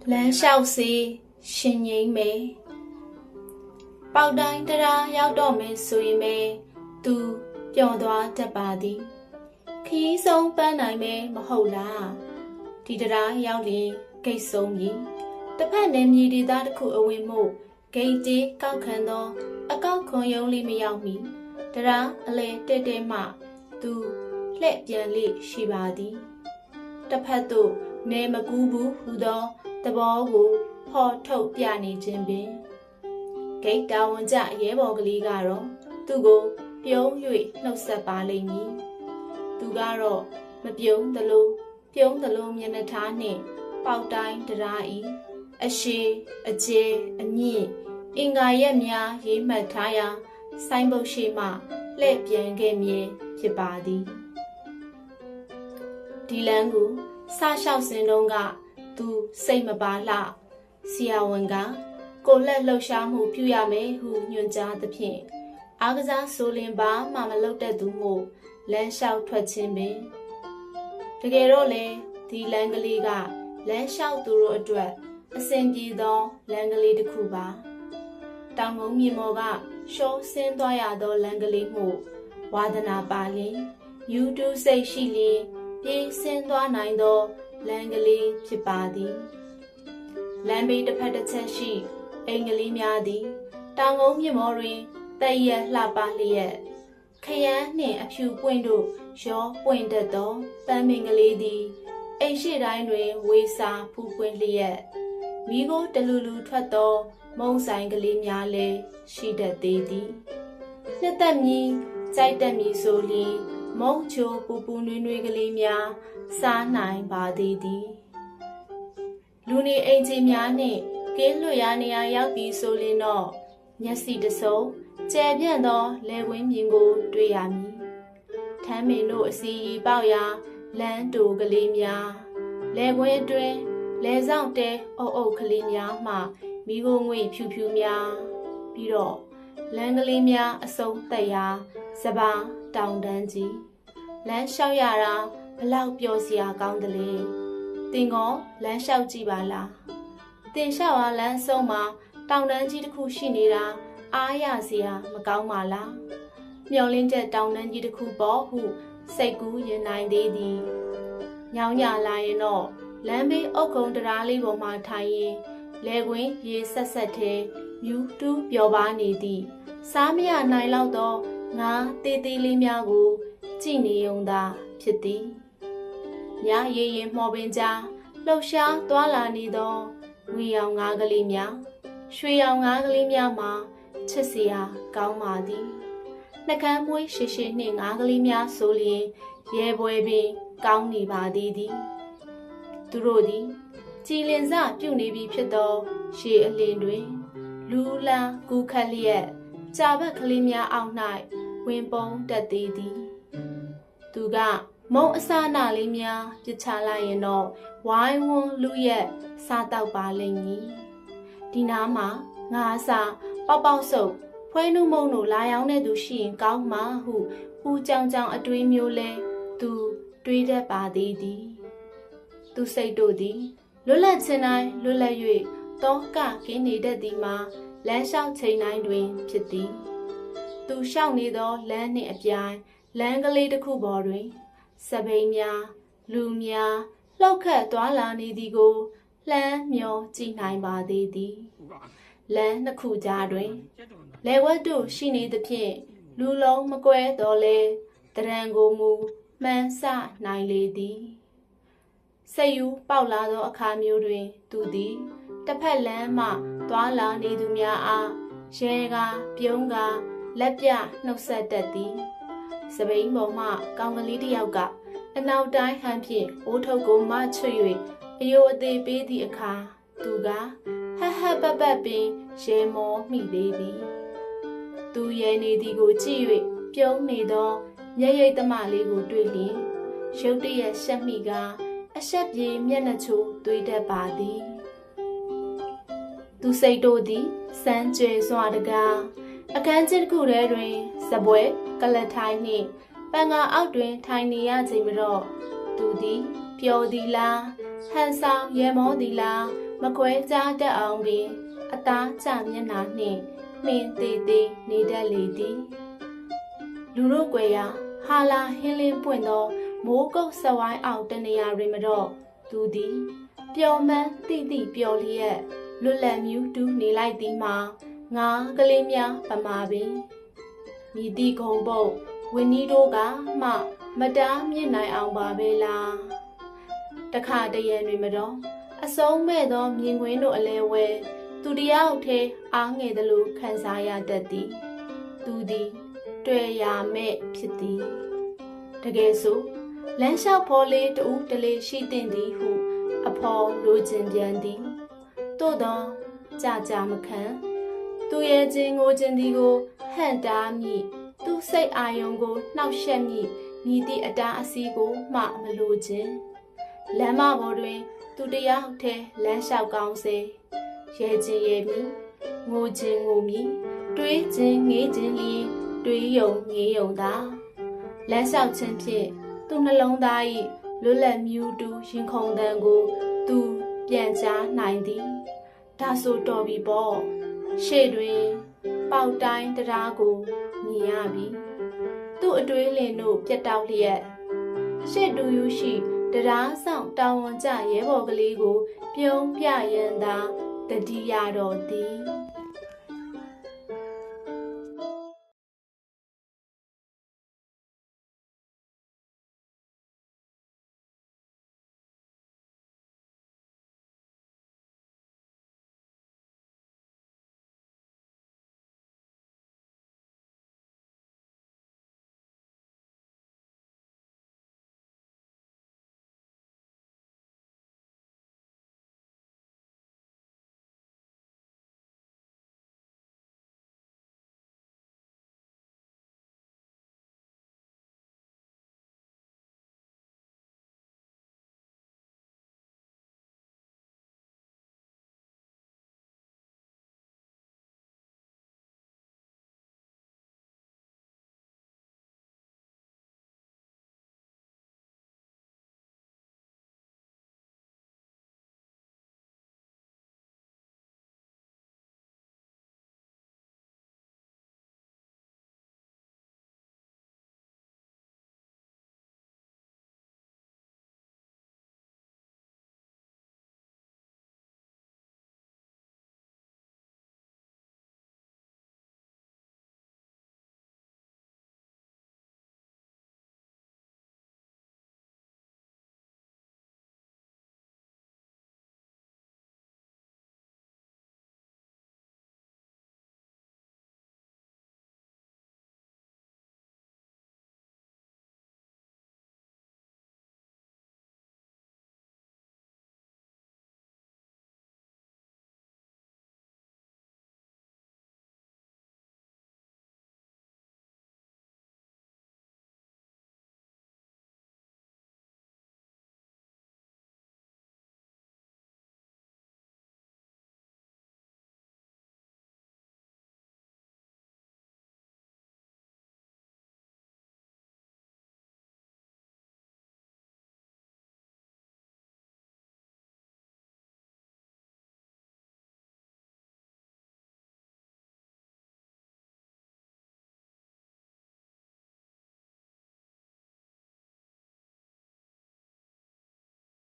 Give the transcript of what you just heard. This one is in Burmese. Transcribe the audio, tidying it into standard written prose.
လမ်းလျှောက်စေရှင်ငိမ့်မယ်ပေါက်တိုင်းတရားရောက်တော့မယ်ဆိုရင်ပဲသူပျော်သွားတတ်ပါသည်ခီးဆုံးပန်းနိုင်မယ်မဟုတ်လားဒီတရားရောက်ရင်ဂိတ်ဆုံးပြီတစ်ဖက်နယ်မြေဒေသတစ်ခုအဝင်မှုဂိတ်ကြေးကောက်ခံသောအကောက်ခွန်ယုံလေးမရောက်မီတရားအလဲတဲ့တဲ့မှသူလှဲ့ပြန်လေရှိပါသည်တစ်ဖက်သို့နေမကူးဘူးဟူသောသဘောကိုဖော်ထုတ်ပြနေခြင်းပင်ဂိတ်တာဝန်ကျရဲဘော်ကလေးကတော့သူ့ကိုပြုံး၍နှုတ်ဆက်ပါလိမ့်မည်သူကတော့မပြုံးသလိုပြုံးသလိုမျက်နှာထားနှင့်ပေါက်တိုင်းတရားဤအရှိအကျဲအမြင့်အင်္ဂါရက်များရေးမှတ်ထားရာဆိုင်းဘုတ်ရှိမှလှည့်ပြန်ခဲ့မြဲဖြစ်ပါသည်ဒီလမ်းကိုစလျှောက်စဉ်တုန်းကသူစိတ်မပါလှဆရာဝန်ကကိုလက်လှုပ်ရှားမှုပြုရမယ်ဟုညွှန်ကြားသဖြင့်အားကစားဆိုလင်ပါမှမလုပ်တတ်သူမို့လမ်းလျှောက်ထွက်ခြင်းပင်တကယ်တော့လေဒီလမ်းကလေးကလမ်းလျှောက်သူတို့အတွက်အဆင်ပြေသောလမ်းကလေးတစ်ခုပါတောင်ကုန်းမြေမော်ကရှောဆင်းသွားရသောလမ်းကလေးမှုဝါဒနာပါလင်ယူတူးစိတ်ရှိလျင်ပြေးဆင်းသွားနိုင်သောလမ်းကလေးဖြစ်ပါသည်လမ်းဘေးတစ်ဖက်တစ်ချက်ရှိအိမ်ကလေးများသည်တောင်ကုန်းမြေမော်တွင်တည့်ရလှပလျက်ခရမ်းနှင့်အဖြူပွင့်တို့ရောပွင့်တတ်သောပန်းပင်ကလေးသည်အိမ်ရှိတိုင်းတွင်ဝေစာဖူးပွင့်လျက်မိကိုတလူလူထွက်သောမုံဆိုင်ကလေးများလည်းရှိတတ်သေးသည်နှစ်သက်မည်ကြိုက်တတ်မည်ဆိုလျှင်မုံချိုပူပူနွေးနွေးကလေးများစားနိုင်ပါသေးသည်လူနေအိမ်ကြီးများနှင့်ကင်းလွတ်ရာနေရာရောက်ပြီးဆိုလျှင်တော့မျက်စိတစုံကျယ်ပြန့်သောလယ်ကွင်းမြင်ကိုတွေ့ရမည်ထမ်းမင်တို့အစီအပေါက်ရာလမ်းတူကလေးများလယ်ကွင်းအတွင်းလယ်ဆောင်တဲအုပ်အုပ်ကလေးများမှမိခိုးငွေဖြူဖြူများပြီးတော့လမ်းကလေးများအစုံသက်ရာစပါးတောင်တန်းကြီးလမ်းလျှောက်ရတာဘလောက်ပျော်စရာကောင်းသလဲတင်ကောလမ်းလျှောက်ကြည့်ပါလားတင်လျှောက်အားလမ်းဆုံးမှာတောင်တန်းကြီးတစ်ခုရှိနေတာအားရစရာမကောင်းပါလားမျောလင်းတဲ့တောင်တန်းကြီးတစ်ခုပေါ့ဟုစိတ်ကူးရင်နိုင်သေးသည်ညောင်းညလာရင်တော့လမ်းဘေးအုတ်ကုန်းတရားလေးပေါ်မှာထိုင်ရင်လဲကွင်းရေဆက်ဆက်ထဲမြူးတူးပျော်ပါနေသည်စားမရနိုင်လောက်သောငါတေးသေးလေးများကိုကြည့်နေုံသာဖြစ်သည်ညရေရင်မှော်ပင်ကြားလှုပ်ရှားသွားလာနေသောငွေရောင်ငါးကလေးများရွှေရောင်ငါးကလေးများမှာချစ်စရာကောင်းပါသည်နှကမ်းမွေးရှည်ရှည်နှင့်ငါးကလေးများဆိုလျင်ရဲပွဲပင်ကောင်းနေပါသေးသည်သူတို့သည်ကြည်လင်စပြုနေပြီဖြစ်သောရှေအလင်းတွင်လူလန်းကူးခတ်လျက်ကြာဘက်ကလေးများအောက်၌ဝင်ပုံးတက်သေးသည်သူကမုံအစနာလေးများပြစ်ချလိုက်ရင်တော့ဝိုင်းဝန်းလူရက်စားတော့ပါလိမ့်မည်ဒီနားမှာငါအစာပေါက်ပေါက်ဆုပ်ဖွဲနှုံမုံတို့လာရောက်တဲ့သူရှိရင်ကောင်းမှာဟုဦးကြောင်ကြောင်အတွေးမျိုးလဲသူတွေးတတ်ပါသေးသည်သူစိတ်တို့သည်လွတ်လပ်ခြင်းတိုင်းလွတ်လပ်၍တောကကင်းနေတတ်သည်မှာလမ်းလျှောက်ချိန်တိုင်းတွင်ဖြစ်သည်သူလျှောက်နေသောလမ်းနှင့်အပြိုင်လမ်းကလေးတစ်ခုပေါ်တွင်စပိန်များလူများလှောက်ခတ်သွားလာနေသည်ကိုလှမ်းမျောကြည့်နိုင်ပါသေးသည်လမ်းနှစ်ခုကြားတွင်လေဝတ်တို့ရှိနေသဖြင့်လူလုံးမကွဲတော့လဲတရံကိုမူမှန်းဆနိုင်လေသည်စိတ်ယူပေါက်လာသောအခါမျိုးတွင်သူသည်တစ်ဖက်လမ်းမှသွားလာနေသူများအားရဲကပြုံးကလက်ပြနှုတ်ဆက်တတ်သည်စပိန်ပေါ်မှကောင်းကလေးတစ်ယောက်ကအနောက်တိုင်းဟန်ဖြင့်အိုးထုပ်ကိုမချွတ်၍အယိုအသေးပေးသည့်အခါသူကဟဟပပပင်ရဲမောမိသေးသည်သူရဲနေသည်ကိုကြည့်၍ပြုံးနေသောမျက်ရည်သမလေးကိုတွေ့လျင်ရုတ်တရက်ရှက်မိကအဆက်ပြေမျက်နှာချိုးသွေးတတ်ပါသည်သူစိတ်တို့သည်စမ်းကြွယ်စွာတကားအခန်းကျင်းတစ်ခုထဲတွင်စပွဲကလထိုင်းနှင့်ပန်ငါအောက်တွင်ထိုင်နေရချိန်မတော့သူသည်ပျော်သည်လား ဟန်ဆောင်ရေမောသည်လားမကွဲကြားတတ်အောင်ပင်အသားကျမျက်နှာနှင့်မှင်သေးသေးနေတတ်လေသည်လူတို့ကွယ်ရာဟာလာဟင်းလင်းပွင့်သောမိုးကုတ်ဆက်ဝိုင်းအောင်တနေရာတွင်မတော့သူသည်ပျော်မှန်းတိတိပျော်လျက်လွတ်လပ်မြူးတူးနေလိုက်သည်မှာငါကလေးများပမာပင်မိတိကုံပုတ်ဝင်းနီးတို့ကမှမတားမြင့်နိုင်အောင်ပါပဲလားတခါတရံတွင်မတော့အဆုံးမဲ့သောမြင်ကွင်းတို့အလဲဝဲသူတယောက်ထဲအားငယ်သလိုခံစားရတတ်သည်သူသည်တွေ့ရမဲ့ဖြစ်သည်တကယ်ဆိုလမ်းလျှောက်ဖော်လေးတူတလေးရှိတင်သည်ဟုအဖော်လိုချင်ပြန်သည်သို့သောကြာမခံသူရဲ့ချင်းငိုခြင်းသည်ကိုဟန့်တားမိသူစိတ်အာယုံကိုနှောက်ယှက်မိမိသည့်အတားအဆီးကိုမှမလိုခြင်းလမ်းမပေါ်တွင်သူတယောက်ထဲလမ်းလျှောက်ကောင်းစေရဲခြင်းရဲမိငိုခြင်းငိုမိတွေးခြင်းငေးခြင်းလျင်တွေးယုံငေးယုံသာလမ်းလျှောက်ခြင်းဖြင့်သူနှလုံးသား၏လွတ်လပ်မြူးတူရင်ခုန်တန်ကိုသူပြန်ကြားနိုင်သည်ဒါဆိုတော်ပြီပေါ့ရှေ့တွင်ပေါက်တိုင်းတရားကိုမြင်ရပြီသူ့အတွေးလင်တို့ပြတ်တောက်လျက်ရှေ့တူယူရှိတရားဆောင်တာဝန်ကျရဲဘော်ကလေးကိုပြုံးပြရန်သာတတိယတော်သည်